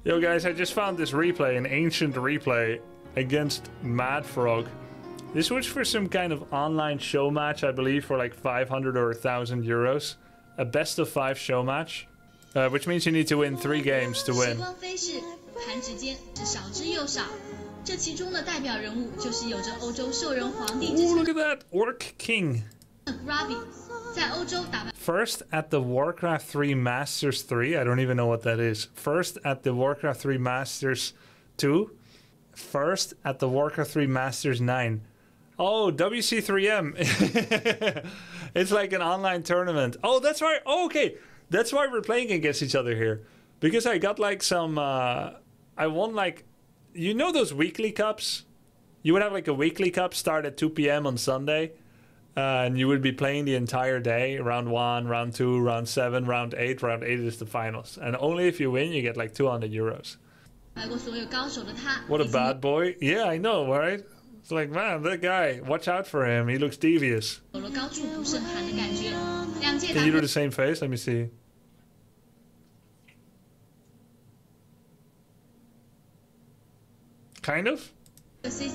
Yo guys, I just found this replay, an ancient replay against Mad Frog. This was for some kind of online show match, I believe, for like 500 or 1,000 euros. A best of 5 show match, which means you need to win 3 games to win. Ooh, look at that! Orc King. First at the Warcraft 3 Masters 3. I don't even know what that is. First at the Warcraft 3 Masters 2. First at the Warcraft 3 Masters 9. Oh, WC3M. It's like an online tournament. Oh, that's right. Oh, okay. That's why we're playing against each other here. Because I got like some... I won like... You know those weekly cups? You would have like a weekly cup start at 2 p.m. on Sunday. And you would be playing the entire day. Round 1, round 2, round 7, round 8. Round 8 is the finals. And only if you win, you get like 200 euros. What a bad boy. Yeah, I know, right? It's like, man, that guy, watch out for him. He looks devious. Can you do the same face? Let me see. Kind of? So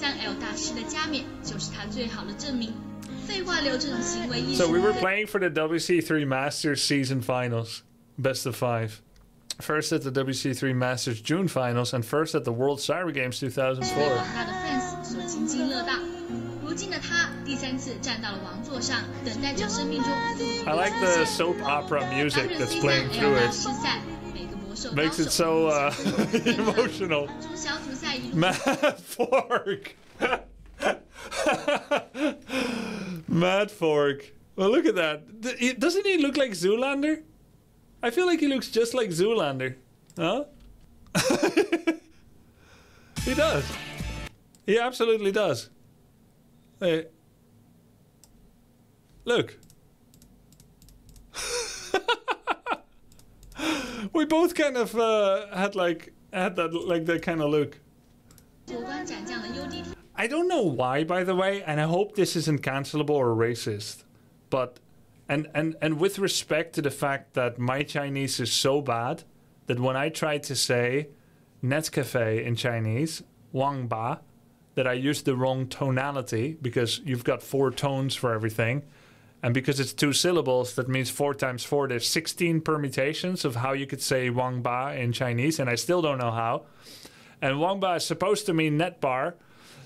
we were playing for the WC3 Masters season finals. Best of 5. First at the WC3 Masters June finals and first at the World Cyber Games 2004. I like the soap opera music that's playing through it. Makes it so emotional. Mad Fork! Mad Fork. Well, look at that. Doesn't he look like Zoolander? I feel like he looks just like Zoolander. Huh? He does. He absolutely does. Hey. Look. We both kind of had that kind of look. I don't know why, by the way, and I hope this isn't cancelable or racist, but and with respect to the fact that my Chinese is so bad that when I try to say Nescafe in Chinese, Wang Ba, that I use the wrong tonality because you've got 4 tones for everything. And because it's 2 syllables, that means 4 times 4. There's 16 permutations of how you could say Wang Ba in Chinese, and I still don't know how. And Wang Ba is supposed to mean net bar.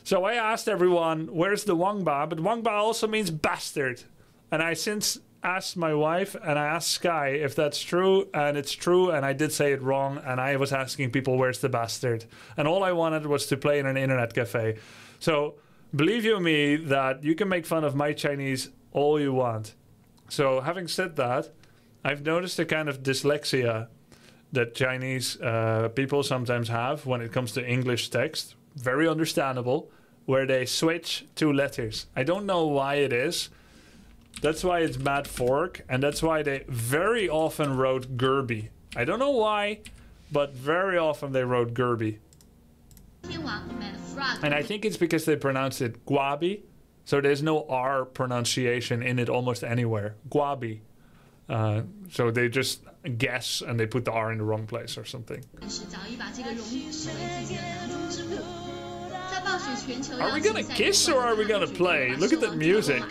So I asked everyone, where's the Wang Ba? But Wang Ba also means bastard. And I since asked my wife and I asked Sky if that's true, and it's true, and I did say it wrong, and I was asking people, where's the bastard? And all I wanted was to play in an internet cafe. So believe you me that you can make fun of my Chinese all you want. So having said that, I've noticed a kind of dyslexia that Chinese people sometimes have when it comes to English text. Very understandable, where they switch 2 letters. I don't know why it is. That's why it's Mad Fork, and that's why they very often wrote Grubby. I don't know why, but very often they wrote Grubby. And I think it's because they pronounce it Guabi, so there's no R pronunciation in it almost anywhere. Guabi. So they just guess and they put the R in the wrong place or something. Are we gonna kiss or are we gonna play? Look at that music.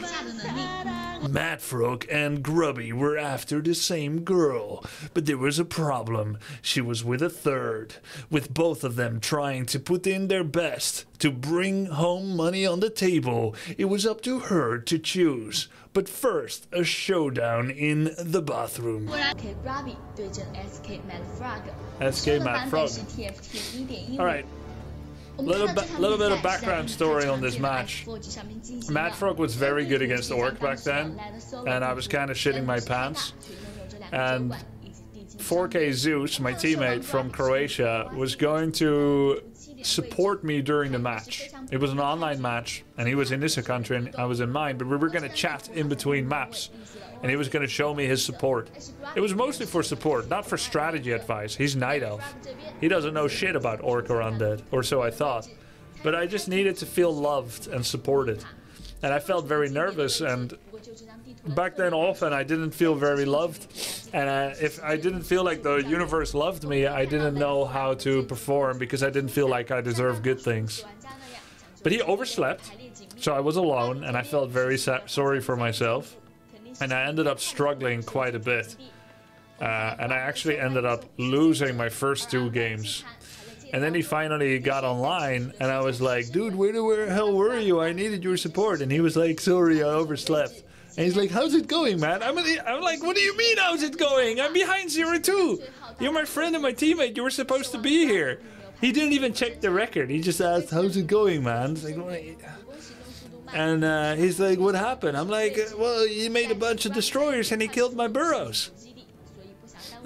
Mad Frog and Grubby were after the same girl, but there was a problem. She was with a third, with both of them trying to put in their best to bring home money on the table. It was up to her to choose. But first, a showdown in the bathroom. SK.MaD Frog. Alright. Little bit of background story on this match. Mad Frog was very good against Orc back then, and I was kind of shitting my pants. And 4K Zeus, my teammate from Croatia, was going to support me during the match. It was an online match, and he was in this country and I was in mine, but we were going to chat in between maps. And he was going to show me his support. It was mostly for support, not for strategy advice. He's Night Elf. He doesn't know shit about Orc or Undead, or so I thought. But I just needed to feel loved and supported. And I felt very nervous, and back then often I didn't feel very loved, and if I didn't feel like the universe loved me, I didn't know how to perform because I didn't feel like I deserved good things. But he overslept, so I was alone and I felt very sorry for myself, and I ended up struggling quite a bit, and I actually ended up losing my first 2 games. And then he finally got online, and I was like, dude, where the hell were you? I needed your support. And he was like, sorry, I overslept. And he's like, how's it going, man? I'm like, what do you mean, how's it going? I'm behind 0-2. You're my friend and my teammate. You were supposed to be here. He didn't even check the record. He just asked, how's it going, man? It's like, and he's like, what happened? I'm like, well, he made a bunch of destroyers and he killed my burrows.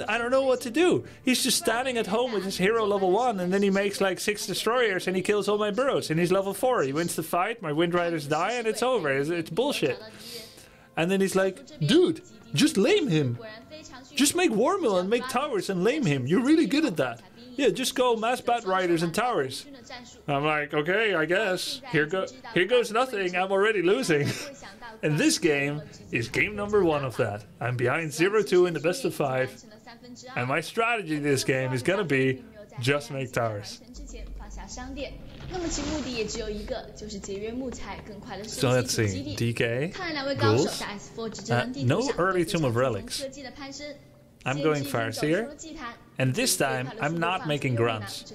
I don't know what to do. He's just standing at home with his hero level 1, and then he makes like 6 destroyers and he kills all my burrows, and he's level 4. He wins the fight, my wind riders die, and it's over. It's bullshit. And then he's like, dude, just lame him. Just make war mill and make towers and lame him. You're really good at that. Yeah, just go mass bat riders and towers. I'm like, okay, I guess. Here goes nothing. I'm already losing. And this game is game number 1 of that. I'm behind 0-2 in the best of 5. And my strategy this game is gonna be just make towers. So let's see, DK, ghouls, no early Tomb of Relics. I'm going Farseer, and this time I'm not making grunts.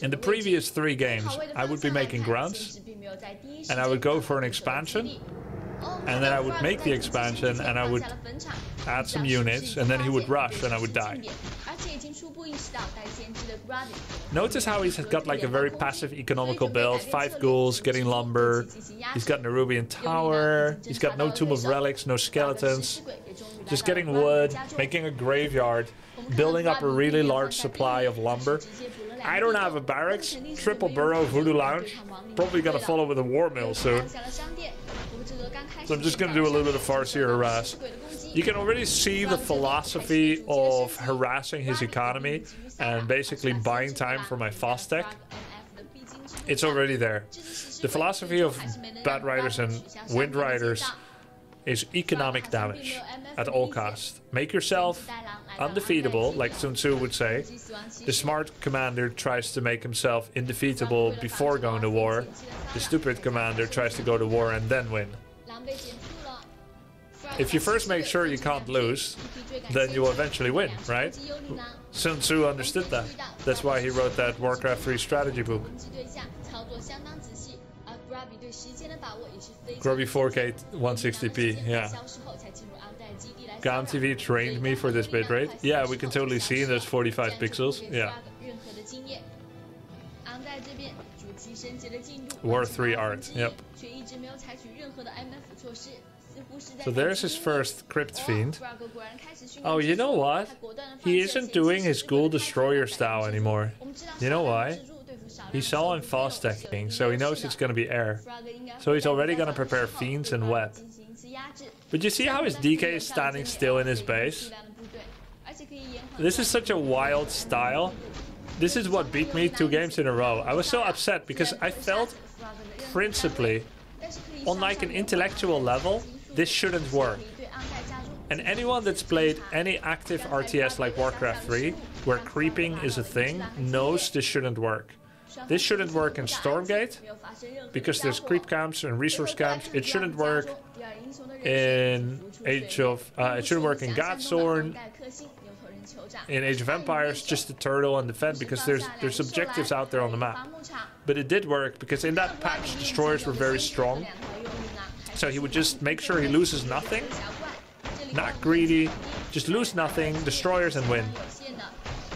In the previous 3 games I would be making grunts, and I would go for an expansion, and then I would make the expansion and I would add some units, and then he would rush and I would die. Notice how he's got like a very passive economical build. 5 ghouls, getting lumber. He's got Nerubian Tower. He's got no Tomb of Relics, no skeletons. Just getting wood, making a graveyard, building up a really large supply of lumber. I don't have a barracks. Triple burrow, Voodoo Lounge. Probably gonna follow with a war mill soon. So I'm just gonna do a little bit of Farseer harass. You can already see the philosophy of harassing his economy and basically buying time for my fast tech. It's already there. The philosophy of Bat Riders and Wind Riders is economic damage at all costs. Make yourself undefeatable, like Sun Tzu would say. The smart commander tries to make himself indefeatable before going to war. The stupid commander tries to go to war and then win. If you first make sure you can't lose, then you will eventually win, right? Sun Tzu understood that. That's why he wrote that Warcraft 3 strategy book. Grubby 4K 160p, yeah. GAMTV trained me for this bitrate. Yeah, we can totally see in those 45 pixels, yeah. War 3 art, yep. So there's his first Crypt Fiend. Oh, you know what? He isn't doing his Ghoul Destroyer style anymore. You know why? He saw him fast stacking, so he knows it's gonna be air. So he's already gonna prepare Fiends and Web. But you see how his DK is standing still in his base? This is such a wild style. This is what beat me 2 games in a row. I was so upset because I felt principally on like an intellectual level, this shouldn't work. And anyone that's played any active RTS like Warcraft 3, where creeping is a thing, knows this shouldn't work. This shouldn't work in Stormgate, because there's creep camps and resource camps. It shouldn't work in it shouldn't work in Godsorn, in Age of Empires, just the turtle and defend, because there's objectives out there on the map. But it did work because in that patch destroyers were very strong. So he would just make sure he loses nothing. Not greedy, just lose nothing, destroyers and win.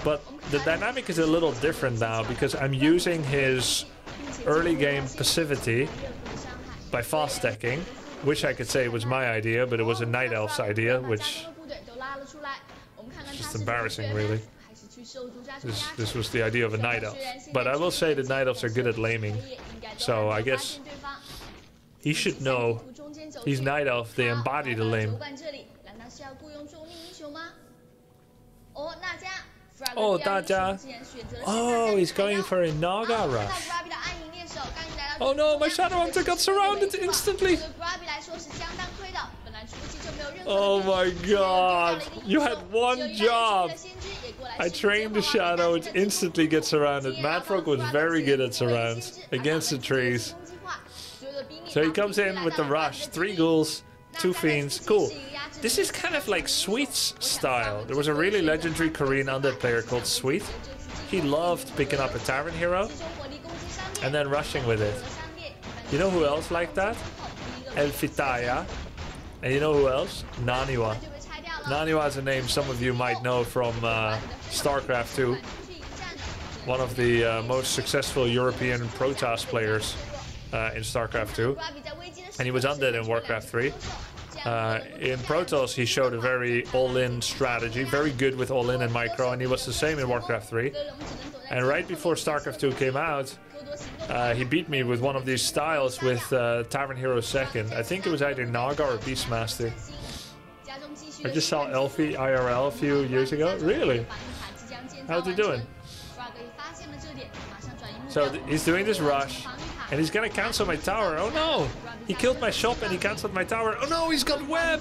But the dynamic is a little different now because I'm using his early game passivity by fast stacking, which I could say was my idea, but it was a Night Elf's idea, which is just embarrassing really. This was the idea of a Night Elf. But I will say that Night Elves are good at laming, so I guess he should know. He's Night Elf, they embody the lame. Oh, Daja. Oh, he's going for a Naga rush. Oh no, my Shadow Hunter got surrounded instantly. Oh my god! You had one job! I trained the shadow, it instantly gets surrounded. Mad Frog was very good at surrounds against the trees. So he comes in with the rush. 3 ghouls, 2 fiends. Cool. This is kind of like Sweet's style. There was a really legendary Korean undead player called Sweet. He loved picking up a tavern hero and then rushing with it. You know who else like that? Elfitaya. And you know who else? Naniwa. Naniwa is a name some of you might know from StarCraft 2. One of the most successful European Protoss players in StarCraft 2. And he was undead in Warcraft 3. In Protoss he showed a very all-in strategy, very good with all-in and micro, and he was the same in Warcraft 3. And right before StarCraft 2 came out, he beat me with one of these styles with Tavern Hero 2nd. I think it was either Naga or Beastmaster. I just saw Elfie IRL a few years ago. Really? How's he doing? So he's doing this rush, and he's gonna cancel my tower. Oh no! He killed my shop and he cancelled my tower. Oh no, he's got web!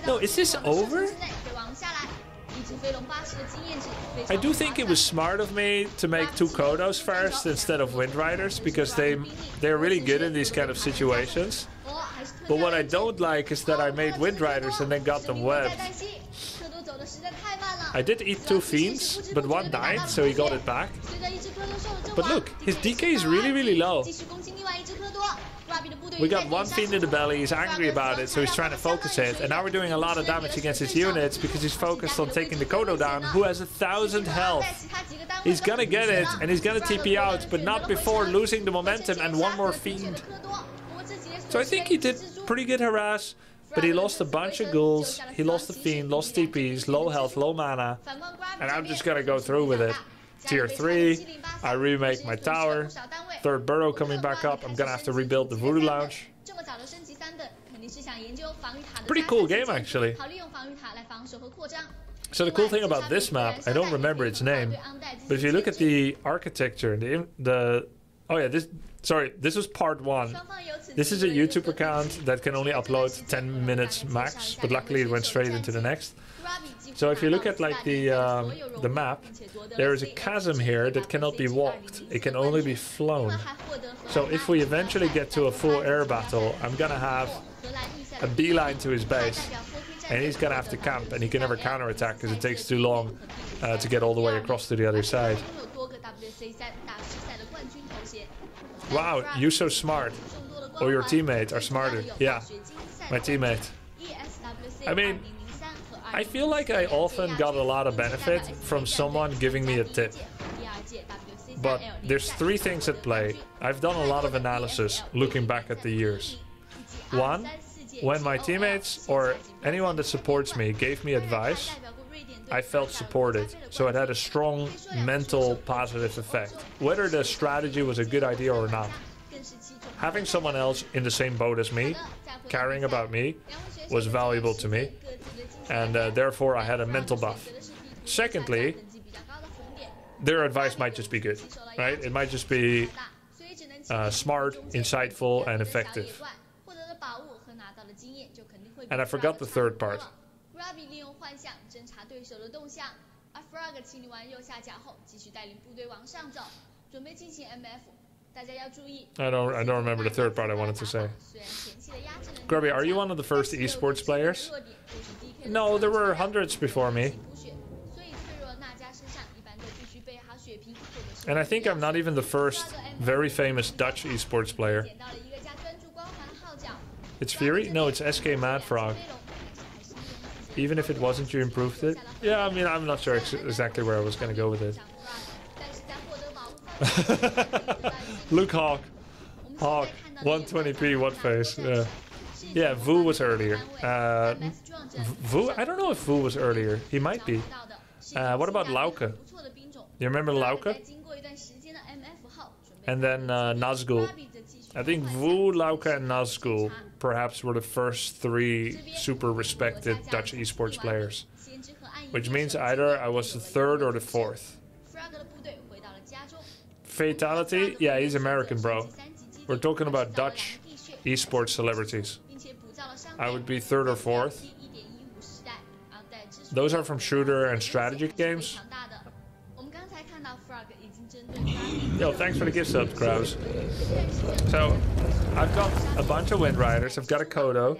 No, is this over? I do think it was smart of me to make 2 Kodos first instead of Wind Riders, because they're really good in these kind of situations. But what I don't like is that I made Wind Riders and then got them webbed. I did eat 2 fiends, but 1 died, so he got it back. But look, his DK is really, really low. We got 1 fiend in the belly, he's angry about it, so he's trying to focus it. And now we're doing a lot of damage against his units because he's focused on taking the Kodo down, who has 1,000 health. He's gonna get it, and he's gonna TP out, but not before losing the momentum and 1 more fiend. So I think he did pretty good harass, but he lost a bunch of ghouls, he lost the fiend, lost TPs, low health, low mana, and I'm just gonna go through with it. Tier 3, I remake my tower, 3rd burrow coming back up, I'm gonna have to rebuild the Voodoo Lounge. Pretty cool game actually. So the cool thing about this map, I don't remember its name, but if you look at the architecture, oh yeah, this was part 1. This is a YouTube account that can only upload 10 minutes max, but luckily it went straight into the next. So if you look at like the map, there is a chasm here that cannot be walked. It can only be flown. So if we eventually get to a full air battle, I'm gonna have a beeline to his base, and he's gonna have to camp, and he can never counterattack because it takes too long to get all the way across to the other side. Wow, you're so smart. Or your teammates are smarter. Yeah, my teammate. I mean, I feel like I often got a lot of benefit from someone giving me a tip. But there's 3 things at play. I've done a lot of analysis looking back at the years. 1, when my teammates or anyone that supports me gave me advice, I felt supported. So it had a strong mental positive effect. Whether the strategy was a good idea or not. Having someone else in the same boat as me, caring about me, was valuable to me. And therefore I had a mental buff. Secondly, their advice might just be good, right? It might just be smart, insightful, and effective. And I forgot the 3rd part. I don't remember the 3rd part I wanted to say. Grubby, are you one of the first esports players? No, there were hundreds before me. And I think I'm not even the first very famous Dutch esports player. It's Fury? No, it's SK.MaD FroG. Even if it wasn't, you improved it? Yeah, I mean, I'm not sure exactly where I was going to go with it. Look, Hawk. Hawk. 120p, what face? Yeah. Yeah, Vu was earlier. Vu? I don't know if Vu was earlier. He might be. What about Lauke? You remember Lauke? And then Nazgul. I think Vu, Lauke, and Nazgul perhaps were the first 3 super respected Dutch esports players. Which means either I was the 3rd or the 4th. Fatality? Yeah, he's American, bro. We're talking about Dutch esports celebrities. I would be 3rd or 4th. Those are from shooter and strategy games. Yo, thanks for the gift subs, Kraus. So, I've got a bunch of Wind Riders. I've got a Kodo,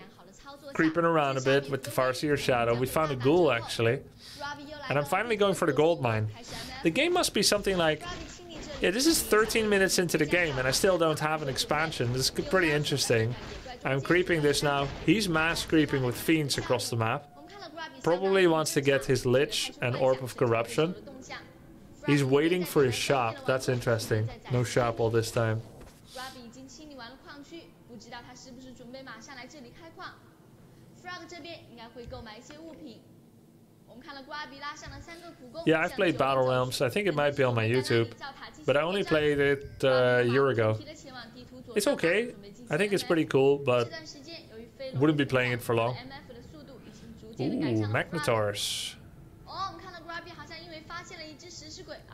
creeping around a bit with the Farseer Shadow. We found a Ghoul, actually. And I'm finally going for the gold mine. The game must be something like... Yeah, this is 13 minutes into the game, and I still don't have an expansion. This is pretty interesting. I'm creeping this now. He's mass creeping with fiends across the map. Probably wants to get his Lich and Orb of Corruption. He's waiting for his shop. That's interesting. No shop all this time. Yeah, I've played Battle Realms. I think it might be on my YouTube. But I only played it a year ago. It's okay. I think it's pretty cool, but wouldn't be playing it for long. Ooh, Magnetars.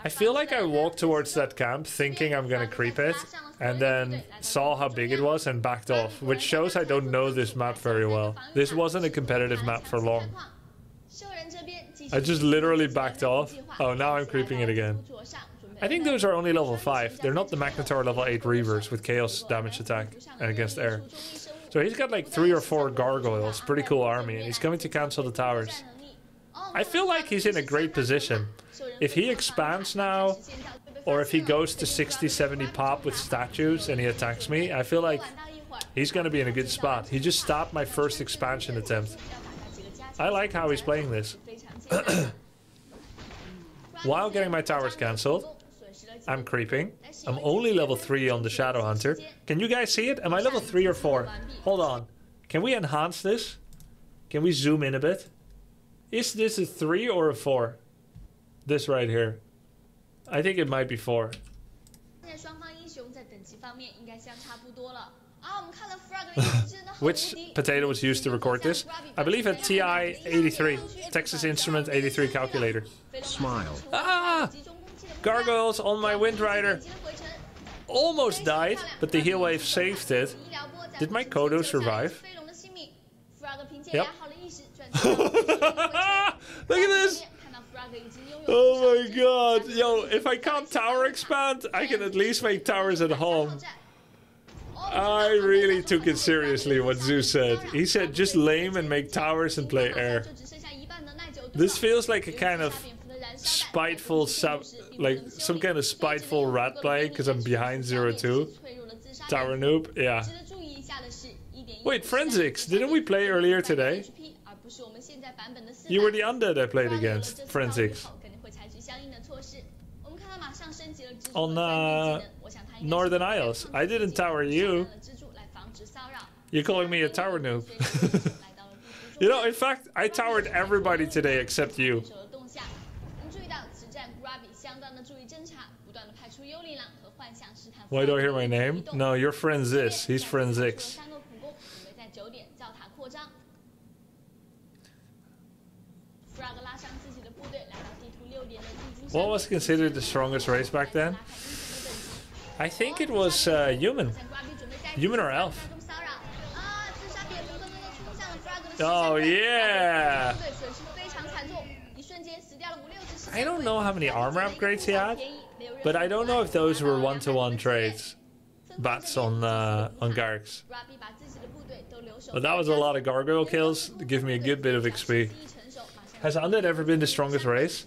I feel like I walked towards that camp thinking I'm gonna creep it, and then saw how big it was and backed off, which shows I don't know this map very well. This wasn't a competitive map for long. I just literally backed off. Oh, now I'm creeping it again. I think those are only level 5. They're not the Magnetar level 8 Reavers with Chaos damage attack and against air. So he's got like 3 or 4 gargoyles. Pretty cool army, and he's coming to cancel the towers. I feel like he's in a great position. If he expands now, or if he goes to 60-70 pop with statues and he attacks me, I feel like he's going to be in a good spot. He just stopped my first expansion attempt. I like how he's playing this. While getting my towers cancelled, I'm creeping. I'm only level 3 on the Shadow Hunter. Can you guys see it? Am I level 3 or 4? Hold on. Can we enhance this? Can we zoom in a bit? Is this a 3 or a 4? This right here. I think it might be 4. Which potato was used to record this? I believe a TI-83. Texas Instrument 83 calculator. Smile. Ah! Gargoyles on my Wind Rider. Almost died, but the heal wave saved it. Did my Kodo survive? Yep. Look at this! Oh my god. Yo, if I can't tower expand, I can at least make towers at home. I really took it seriously what Zeus said. He said just lame and make towers and play air. This feels like a kind of spiteful like some kind of spiteful rat play because I'm behind 0-2. Tower noob, yeah. Wait, Forensics, didn't we play earlier today? You were the undead I played against, Forensics. On Northern Isles. I didn't tower you. You're calling me a tower noob. You know, in fact, I towered everybody today except you. Why do I hear my name? No, your friend Zis. He's friend Zix. What was considered the strongest race back then? I think it was human. Human or elf. Oh yeah! I don't know how many armor upgrades he had, but I don't know if those were one-to-one trades. Bats on Gargs. But that was a lot of gargoyle kills to give me a good bit of XP. Has Undead ever been the strongest race?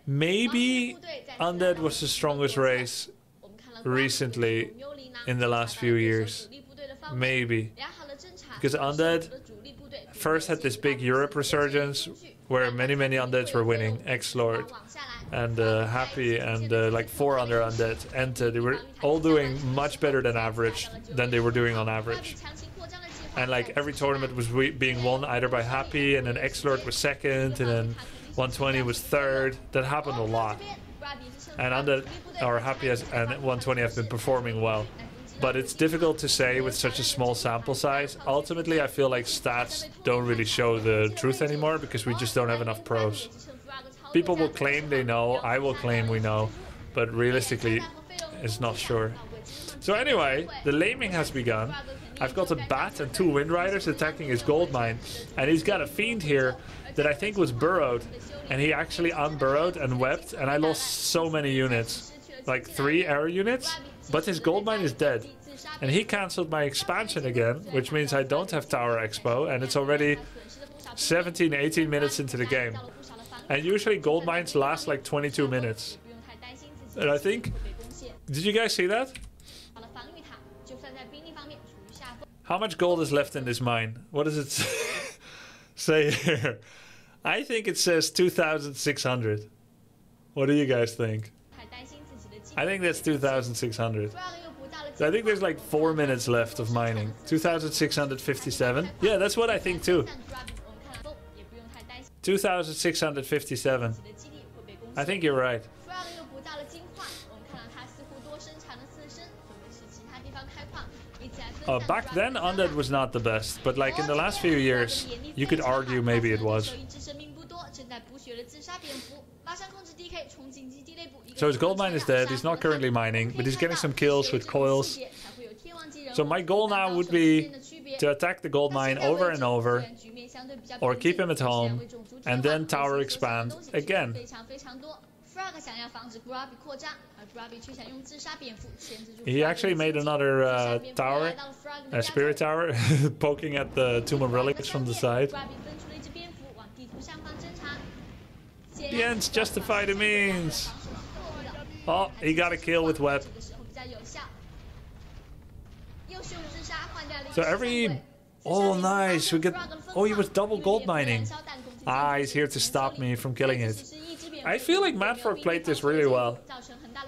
Maybe Undead was the strongest race recently in the last few years. Maybe. Because Undead first had this big Europe resurgence where many Undeads were winning. X-Lord and Happy and like 4 other Undeads. And they were all doing much better than average, than they were doing on average. And like every tournament was being won either by Happy, and then X-Lord was second, and then 120 was third. That happened a lot. And Undead, or Happy and 120 have been performing well. But it's difficult to say with such a small sample size. Ultimately, I feel like stats don't really show the truth anymore because we just don't have enough pros. People will claim they know, I will claim we know, but realistically, it's not sure. So anyway, the laming has begun. I've got a bat and 2 Wind Riders attacking his gold mine. And he's got a Fiend here that I think was burrowed. And he actually unburrowed and wept. And I lost so many units. Like 3 arrow units. But his gold mine is dead. And he cancelled my expansion again. Which means I don't have Tower Expo. And it's already 17, 18 minutes into the game. And usually gold mines last like 22 minutes. And I think... Did you guys see that? How much gold is left in this mine? What does it say here? I think it says 2,600. What do you guys think? I think that's 2,600. So I think there's like 4 minutes left of mining. 2,657. Yeah, that's what I think too. 2,657. I think you're right. Back then, Undead was not the best, but like in the last few years, you could argue maybe it was. So his gold mine is dead, he's not currently mining, but he's getting some kills with coils. So my goal now would be to attack the gold mine over and over, or keep him at home, and then tower expand again. He actually made another tower, a spirit tower, poking at the Tomb of Relics from the side. The ends justify the means. Oh, he got a kill with web. So every... Oh, nice. We get... Oh, he was double gold mining. Ah, he's here to stop me from killing it. I feel like MaD played this really well.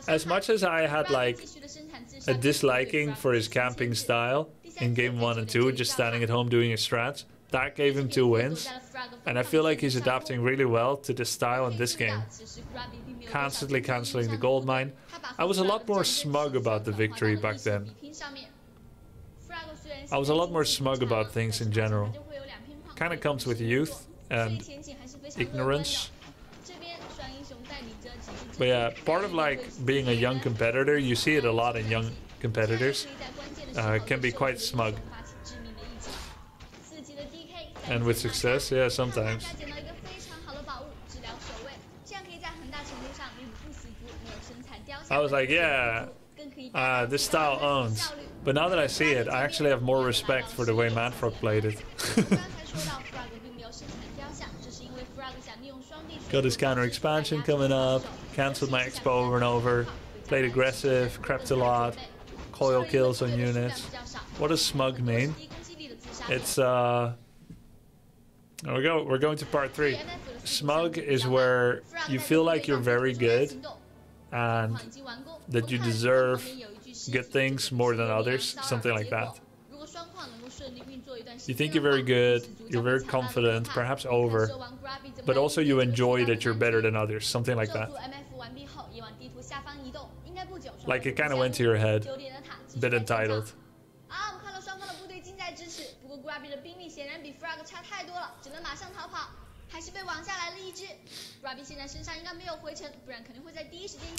As much as I had like a disliking for his camping style in game 1 and 2, just standing at home doing his strats, that gave him 2 wins. And I feel like he's adapting really well to this style in this game. Constantly cancelling the gold mine. I was a lot more smug about the victory back then. I was a lot more smug about things in general. Kind of comes with youth and ignorance. But yeah, part of like being a young competitor, you see it a lot in young competitors, can be quite smug. And with success, yeah, sometimes. I was like, yeah, this style owns. But now that I see it, I actually have more respect for the way MaD played it. Got his counter expansion coming up, cancelled my expo over and over, played aggressive, crept a lot, coil kills on units. What does smug mean? It's there we go, we're going to part 3. Smug is where you feel like you're very good and that you deserve good things more than others, something like that. You think you're very good, you're very confident, perhaps over, but also you enjoy that you're better than others, something like that. Like it kind of went to your head, a bit entitled.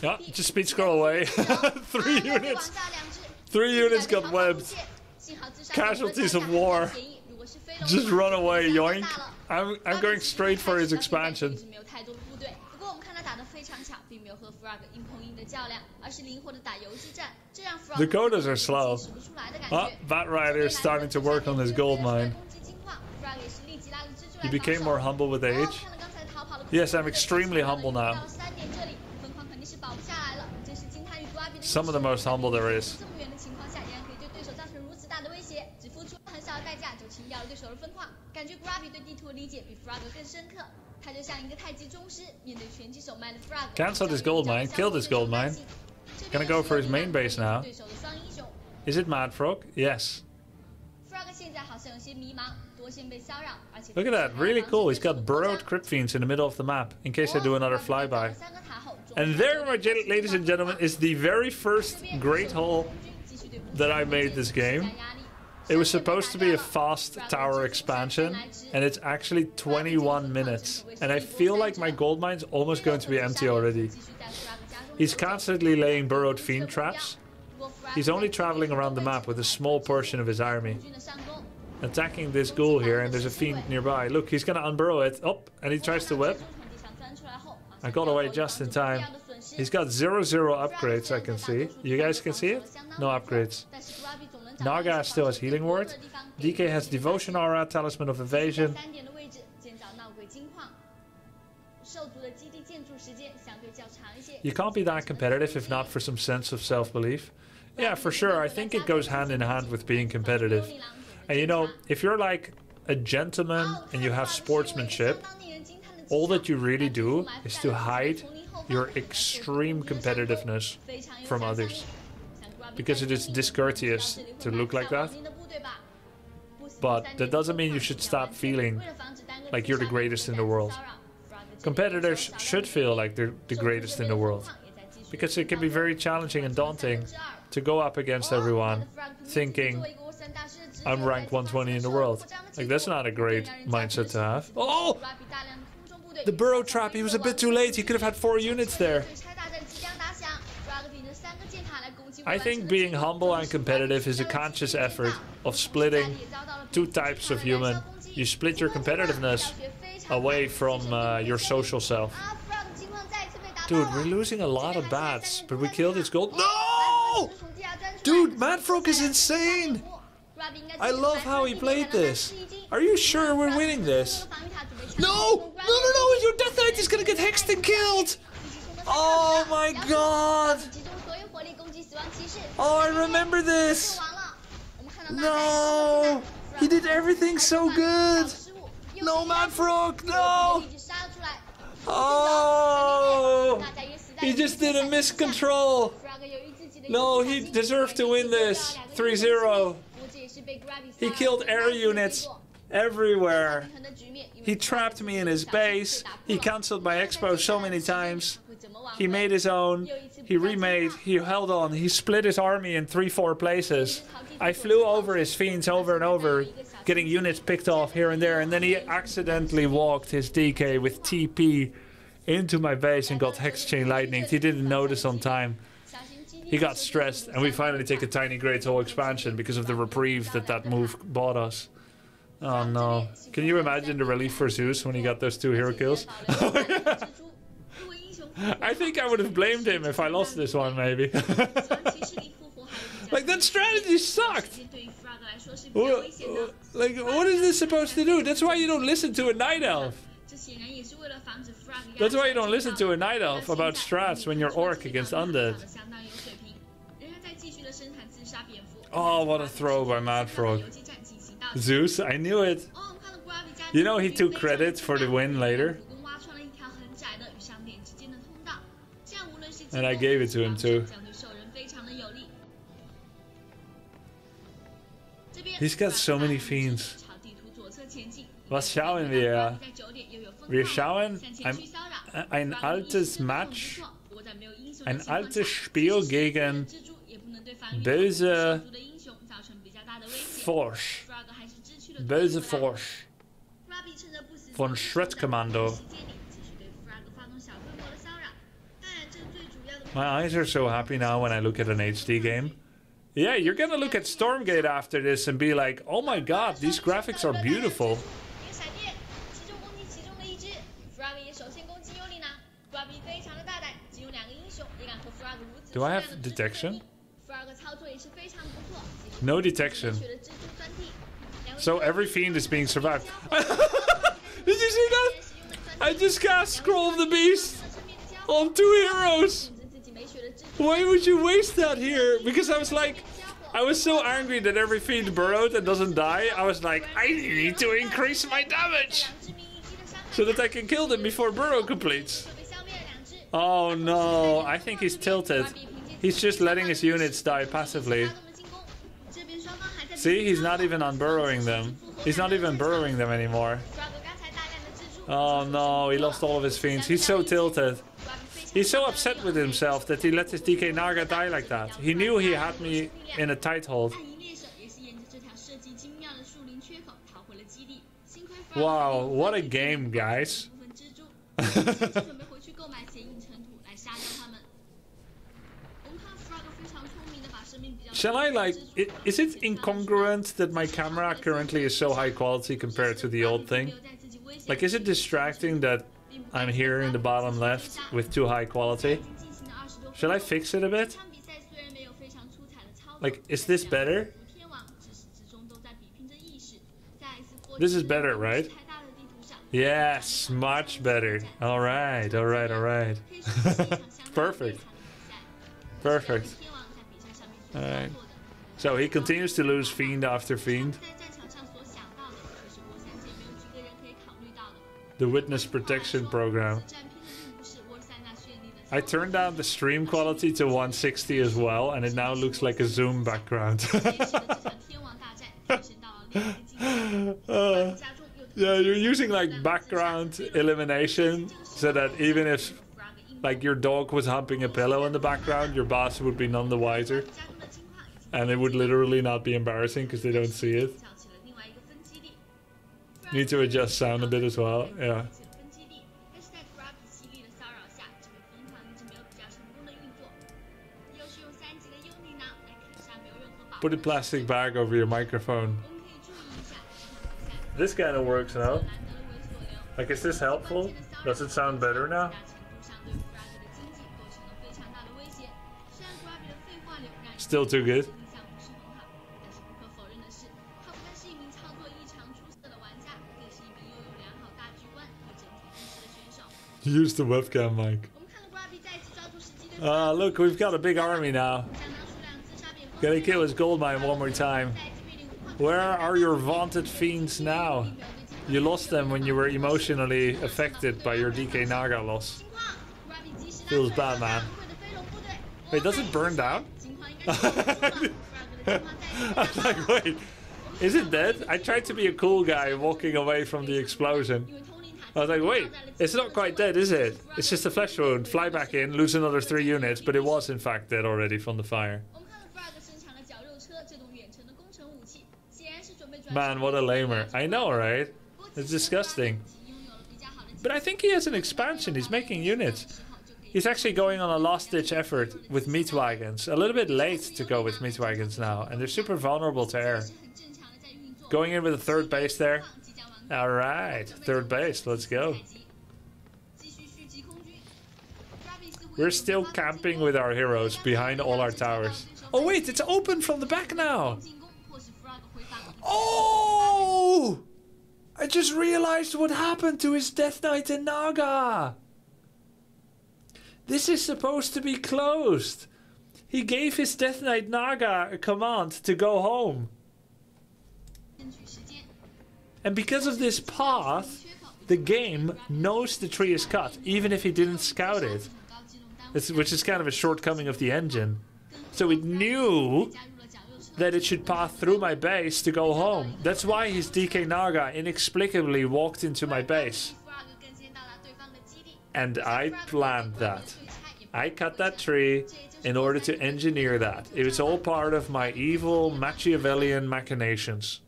Oh, just speed scroll away. 3 units. 3 units got webbed. Casualties of war. Just run away, yoink. I'm going straight for his expansion. The Kodas are slow. Oh, Bat Rider is starting to work on his gold mine. He became more humble with age. Yes, I'm extremely humble now. Some of the most humble there is. Cancel this gold mine, kill this gold mine. Gonna go for his main base now. Is it MaD FroG? Yes. Look at that, really cool. He's got burrowed Crypt Fiends in the middle of the map, in case I do another flyby. And there, ladies and gentlemen, is the very first Great Hall that I made this game. It was supposed to be a fast tower expansion, and it's actually 21 minutes. And I feel like my gold mine's almost going to be empty already. He's constantly laying burrowed Fiend traps. He's only traveling around the map with a small portion of his army. Attacking this ghoul here, and there's a fiend nearby. Look, he's gonna unburrow it. Oh, and he tries to whip. I got away just in time. He's got 0 upgrades, I can see. You guys can see it? No upgrades. Naga still has Healing Word. DK has Devotion Aura, Talisman of Evasion. You can't be that competitive if not for some sense of self-belief. Yeah, for sure. I think it goes hand in hand with being competitive. And you know, if you're like a gentleman and you have sportsmanship, all that you really do is to hide your extreme competitiveness from others. Because it is discourteous to look like that. But that doesn't mean you should stop feeling like you're the greatest in the world. Competitors should feel like they're the greatest in the world. Because it can be very challenging and daunting to go up against everyone thinking, I'm rank 120 in the world. Like, that's not a great mindset to have. Oh! The burrow trap, he was a bit too late. He could have had 4 units there. I think being humble and competitive is a conscious effort of splitting 2 types of human. You split your competitiveness away from your social self. Dude, we're losing a lot of bats, but we killed his gold. No! Dude, Mad Frog is insane! I love how he played this. Are you sure we're winning this? No! No! Your Death Knight is gonna get hexed and killed! Oh my god! Oh, I remember this! No! He did everything so good! No, Mad Frog! No! Oh! He just did a miscontrol! No, he deserved to win this! 3-0. He killed air units everywhere. He trapped me in his base. He cancelled my expo so many times. He made his own. He remade. He held on. He split his army in 3-4 places. I flew over his fiends over and over, getting units picked off here and there, and then he accidentally walked his DK with TP into my base and got Hex Chain Lightning. He didn't notice on time. He got stressed, and we finally take a tiny Great Hole expansion because of the reprieve that move bought us. Oh no. Can you imagine the relief for Zeus when he got those 2 hero kills? I think I would have blamed him if I lost this one, maybe. Like, that strategy sucked! Like, what is this supposed to do? That's why you don't listen to a Night Elf. That's why you don't listen to a Night Elf about strats when you're Orc against Undead. Oh, what a throw by Mad Frog. Zeus, I knew it. You know, he took credit for the win later. And I gave it to him too. He's got so many fiends. Was schauen wir? Wir schauen ein altes Match. Ein altes Spiel gegen böse Force. Böse Force. Von Schrittkommando. My eyes are so happy now when I look at an HD game. Yeah, you're gonna look at Stormgate after this and be like, oh my god, these graphics are beautiful. Do I have detection? No detection. So every fiend is being survived. Did you see that? I just cast Scroll of the Beast on 2 heroes. Why would you waste that here? Because I was like, I was so angry that every fiend burrowed and doesn't die. I was like, I need to increase my damage so that I can kill them before burrow completes. Oh no, I think he's tilted. He's just letting his units die passively. See, he's not even unburrowing them. He's not even burrowing them anymore. Oh no, he lost all of his fiends. He's so tilted. He's so upset with himself that he let his DK Naga die like that. He knew he had me in a tight hold. Wow, what a game, guys. Shall I like... Is it incongruent that my camera currently is so high quality compared to the old thing? Like, is it distracting that I'm here in the bottom left with too high quality? Should I fix it a bit? Like, is this better? This is better, right? Yes, much better. Alright, alright, alright. Perfect. Perfect. Alright. So he continues to lose fiend after fiend. The witness protection program. I turned down the stream quality to 160 as well, and it now looks like a zoom background. Yeah, you're using like background elimination so that even if like your dog was humping a pillow in the background, your boss would be none the wiser. And it would literally not be embarrassing because they don't see it. Need to adjust sound a bit as well, yeah. Put a plastic bag over your microphone. This kind of works now. Like, is this helpful? Does it sound better now? Still too good. Use the webcam mic. Look, we've got a big army now. Gotta kill his gold mine one more time. Where are your vaunted fiends now? You lost them when you were emotionally affected by your DK Naga loss. Feels bad, man. Wait, does it burn down? I was like, wait, is it dead? I tried to be a cool guy walking away from the explosion. I was like, wait, it's not quite dead, is it? It's just a flesh wound. Fly back in, lose another 3 units, but it was in fact dead already from the fire. Man, what a lamer. I know, right? It's disgusting. But I think he has an expansion. He's making units. He's actually going on a last-ditch effort with meat wagons. A little bit late to go with meat wagons now, and they're super vulnerable to air. Going in with a 3rd base there. Alright, 3rd base, let's go. We're still camping with our heroes behind all our towers. Oh wait, it's open from the back now! Oh! I just realized what happened to his Death Knight in Naga! This is supposed to be closed! He gave his Death Knight Naga a command to go home. And because of this path, the game knows the tree is cut, even if he didn't scout it. Which is kind of a shortcoming of the engine. So it knew that it should pass through my base to go home. That's why his DK Naga inexplicably walked into my base. And I planned that. I cut that tree in order to engineer that. It was all part of my evil Machiavellian machinations.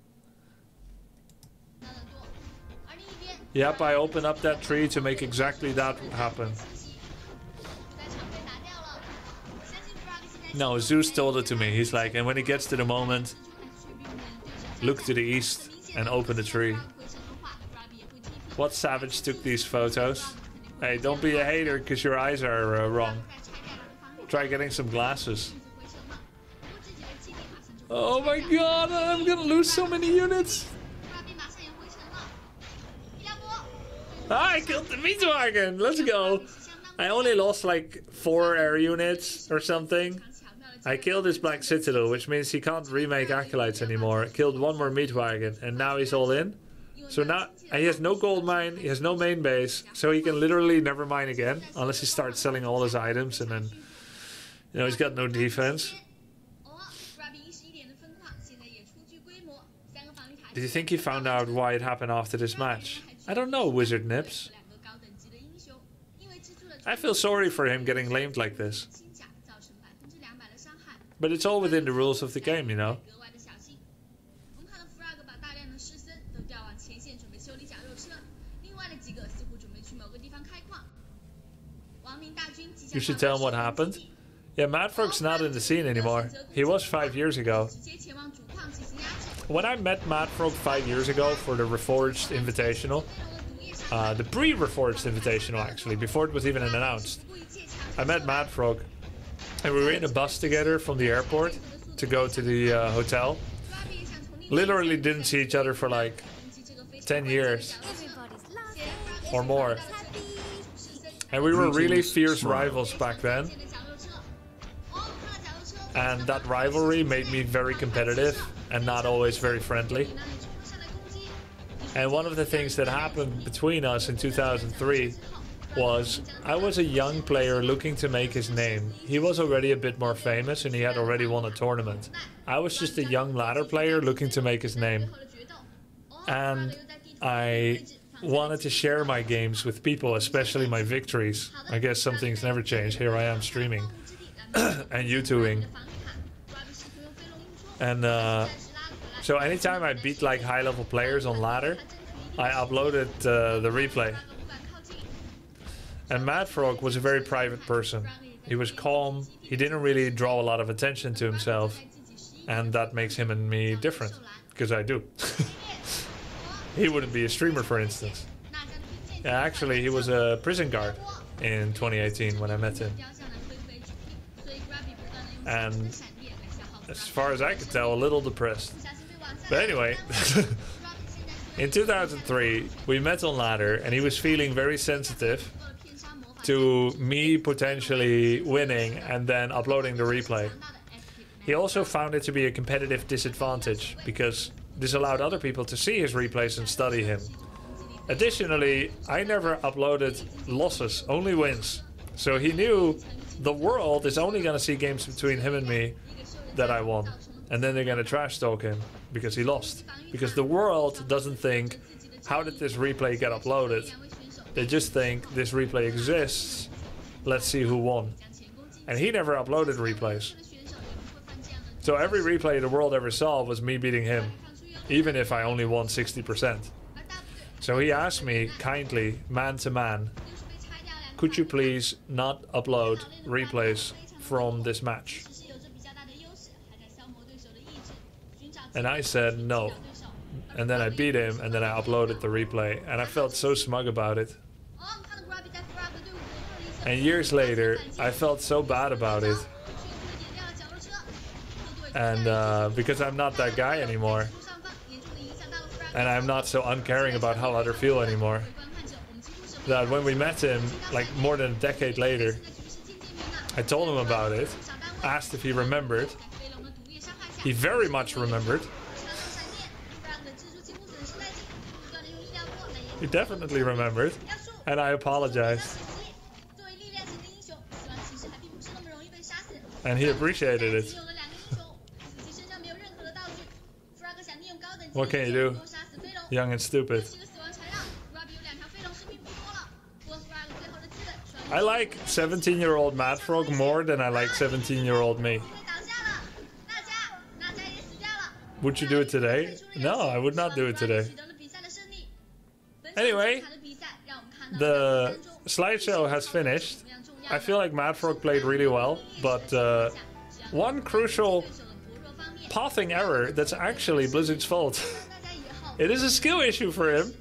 Yep, I opened up that tree to make exactly that happen. No, Zeus told it to me. He's like, and when it gets to the moment, look to the east and open the tree. What savage took these photos? Hey, don't be a hater because your eyes are wrong. Try getting some glasses. Oh my god, I'm gonna lose so many units. Ah, I killed the meat wagon. Let's go. I only lost like 4 air units or something. I killed his Black Citadel, which means he can't remake Acolytes anymore. Killed 1 more meat wagon, and now he's all in. So now he has no gold mine, he has no main base, so he can literally never mine again, unless he starts selling all his items, and then, you know, he's got no defense. Did you think he found out why it happened after this match? I don't know, Wizard Nips. I feel sorry for him getting lamed like this. But it's all within the rules of the game, you know. You should tell him what happened. Yeah, MadFrog's not in the scene anymore. He was 5 years ago. When I met MadFrog 5 years ago for the Reforged Invitational, the pre-Reforged Invitational actually, before it was even announced, I met MadFrog and we were in a bus together from the airport to go to the hotel. Literally didn't see each other for like 10 years or more. And we were really fierce rivals back then. And that rivalry made me very competitive and not always very friendly. And one of the things that happened between us in 2003 was I was a young player looking to make his name. He was already a bit more famous and he had already won a tournament. I was just a young ladder player looking to make his name. And I wanted to share my games with people, especially my victories. I guess some things never change. Here I am streaming and YouTubing. And so anytime I beat like high-level players on ladder, I uploaded the replay. And MadFrog was a very private person. He was calm. He didn't really draw a lot of attention to himself. And that makes him and me different, because I do. He wouldn't be a streamer, for instance. Yeah, actually, he was a prison guard in 2018 when I met him. And as far as I could tell, a little depressed. But anyway, in 2003, we met on ladder and he was feeling very sensitive to me potentially winning and then uploading the replay. He also found it to be a competitive disadvantage because this allowed other people to see his replays and study him. Additionally, I never uploaded losses, only wins. So he knew the world is only going to see games between him and me that I won. And then they're going to trash talk him because he lost. Because the world doesn't think, how did this replay get uploaded? They just think this replay exists. Let's see who won. And he never uploaded replays. So every replay the world ever saw was me beating him, even if I only won 60%. So he asked me kindly, man to man, could you please not upload replays from this match? And I said no. And then I beat him and then I uploaded the replay and I felt so smug about it. And years later, I felt so bad about it. And because I'm not that guy anymore. And I'm not so uncaring about how others feel anymore. That when we met him, like more than a decade later, I told him about it, asked if he remembered. He very much remembered. He definitely remembered. And I apologized. And he appreciated it. What can you do? Young and stupid. I like 17-year-old MadFrog more than I like 17-year-old me. Would you do it today? No, I would not do it today. Anyway, the slideshow has finished. I feel like MadFrog played really well, but one crucial pathing error that's actually Blizzard's fault. It is a skill issue for him,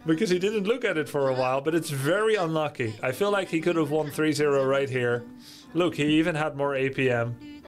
because he didn't look at it for a while, but it's very unlucky. I feel like he could have won 3-0 right here. Look, he even had more APM.